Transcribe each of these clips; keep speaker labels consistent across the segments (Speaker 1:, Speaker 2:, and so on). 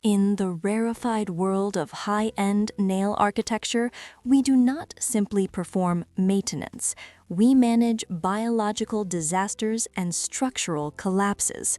Speaker 1: In the rarefied world of high-end nail architecture, we do not simply perform maintenance. We manage biological disasters and structural collapses.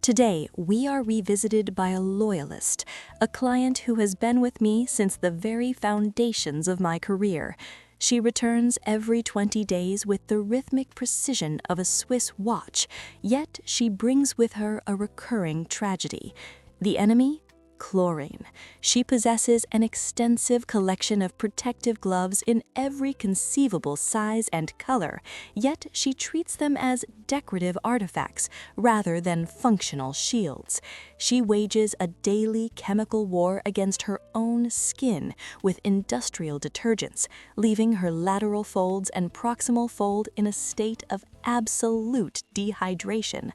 Speaker 1: Today, we are revisited by a loyalist, a client who has been with me since the very foundations of my career. She returns every 20 days with the rhythmic precision of a Swiss watch, yet she brings with her a recurring tragedy. The enemy? Chlorine. She possesses an extensive collection of protective gloves in every conceivable size and color, yet she treats them as decorative artifacts rather than functional shields. She wages a daily chemical war against her own skin with industrial detergents, leaving her lateral folds and proximal fold in a state of absolute dehydration.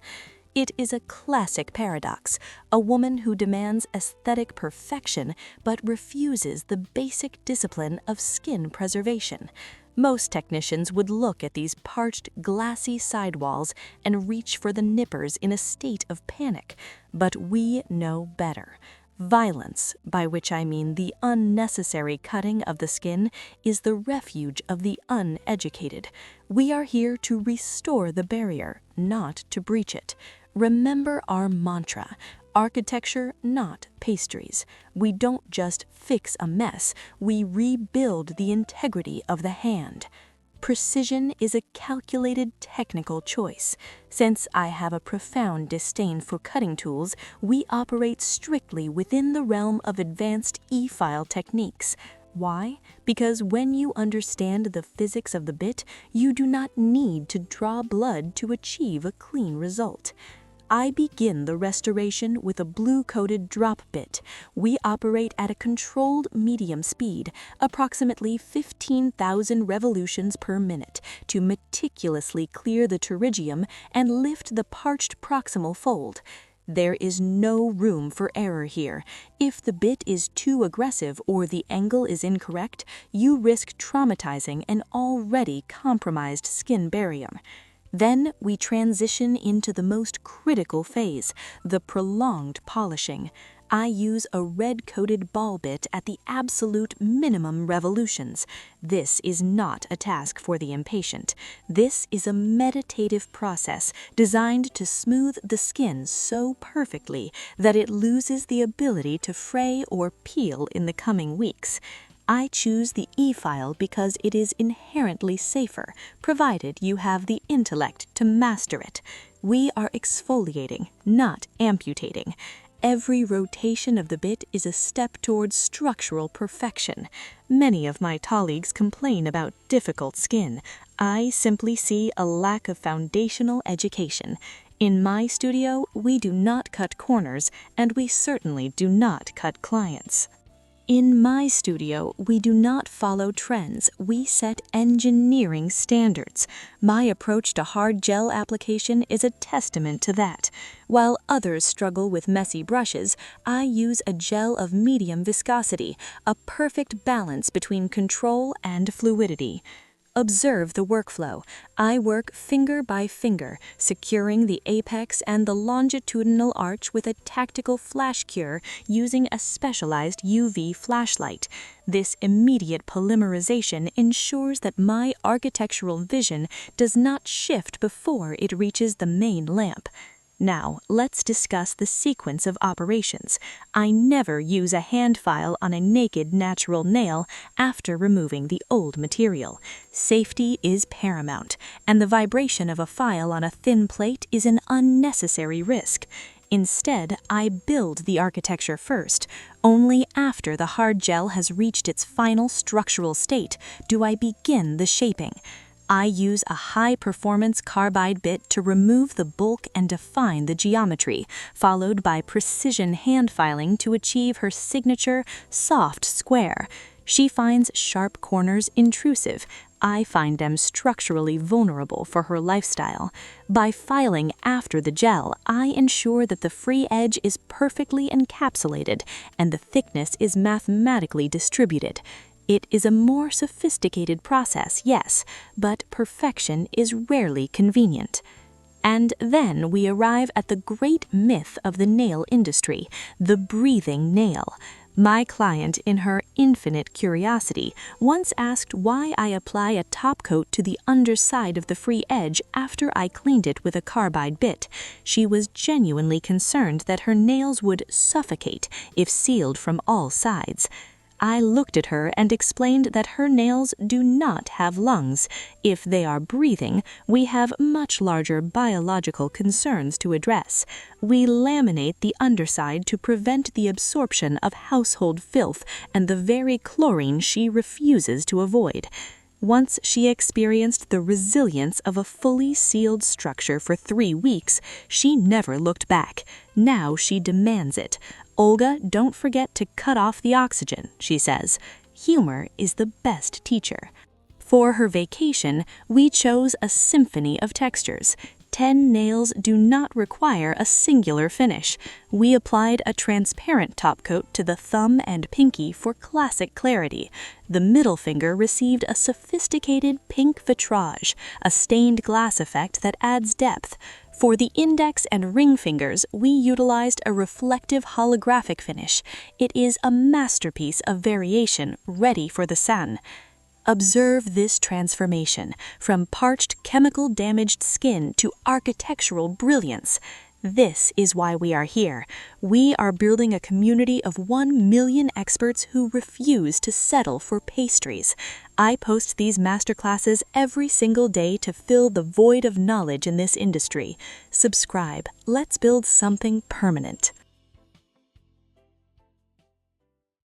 Speaker 1: It is a classic paradox, a woman who demands aesthetic perfection but refuses the basic discipline of skin preservation. Most technicians would look at these parched, glassy sidewalls and reach for the nippers in a state of panic, but we know better. Violence, by which I mean the unnecessary cutting of the skin, is the refuge of the uneducated. We are here to restore the barrier, not to breach it. Remember our mantra: architecture, not pastries. We don't just fix a mess, we rebuild the integrity of the hand. Precision is a calculated technical choice. Since I have a profound disdain for cutting tools, we operate strictly within the realm of advanced e-file techniques. Why? Because when you understand the physics of the bit, you do not need to draw blood to achieve a clean result. I begin the restoration with a blue-coated drop bit. We operate at a controlled medium speed, approximately 15,000 revolutions per minute, to meticulously clear the pterygium and lift the parched proximal fold. There is no room for error here. If the bit is too aggressive or the angle is incorrect, you risk traumatizing an already compromised skin barrier. Then we transition into the most critical phase, the prolonged polishing. I use a red-coated ball bit at the absolute minimum revolutions. This is not a task for the impatient. This is a meditative process designed to smooth the skin so perfectly that it loses the ability to fray or peel in the coming weeks. I choose the e-file because it is inherently safer, provided you have the intellect to master it. We are exfoliating, not amputating. Every rotation of the bit is a step towards structural perfection. Many of my colleagues complain about difficult skin. I simply see a lack of foundational education. In my studio, we do not cut corners, and we certainly do not cut clients. In my studio, we do not follow trends, we set engineering standards. My approach to hard gel application is a testament to that. While others struggle with messy brushes, I use a gel of medium viscosity, a perfect balance between control and fluidity. Observe the workflow. I work finger by finger, securing the apex and the longitudinal arch with a tactical flash cure using a specialized UV flashlight. This immediate polymerization ensures that my architectural vision does not shift before it reaches the main lamp. Now, let's discuss the sequence of operations. I never use a hand file on a naked natural nail after removing the old material. Safety is paramount, and the vibration of a file on a thin plate is an unnecessary risk. Instead, I build the architecture first. Only after the hard gel has reached its final structural state do I begin the shaping. I use a high-performance carbide bit to remove the bulk and define the geometry, followed by precision hand filing to achieve her signature soft square. She finds sharp corners intrusive. I find them structurally vulnerable for her lifestyle. By filing after the gel, I ensure that the free edge is perfectly encapsulated and the thickness is mathematically distributed. It is a more sophisticated process, yes, but perfection is rarely convenient. And then we arrive at the great myth of the nail industry, the breathing nail. My client, in her infinite curiosity, once asked why I apply a top coat to the underside of the free edge after I cleaned it with a carbide bit. She was genuinely concerned that her nails would suffocate if sealed from all sides. I looked at her and explained that her nails do not have lungs. If they are breathing, we have much larger biological concerns to address. We laminate the underside to prevent the absorption of household filth and the very chlorine she refuses to avoid. Once she experienced the resilience of a fully sealed structure for 3 weeks, she never looked back. Now she demands it. "Olga, don't forget to cut off the oxygen," she says. Humor is the best teacher. For her vacation, we chose a symphony of textures. 10 nails do not require a singular finish. We applied a transparent top coat to the thumb and pinky for classic clarity. The middle finger received a sophisticated pink vitrage, a stained glass effect that adds depth. For the index and ring fingers, we utilized a reflective holographic finish. It is a masterpiece of variation ready for the sun. Observe this transformation, from parched, chemical-damaged skin to architectural brilliance. This is why we are here. We are building a community of 1 million experts who refuse to settle for pastries. I post these masterclasses every single day to fill the void of knowledge in this industry. Subscribe. Let's build something permanent.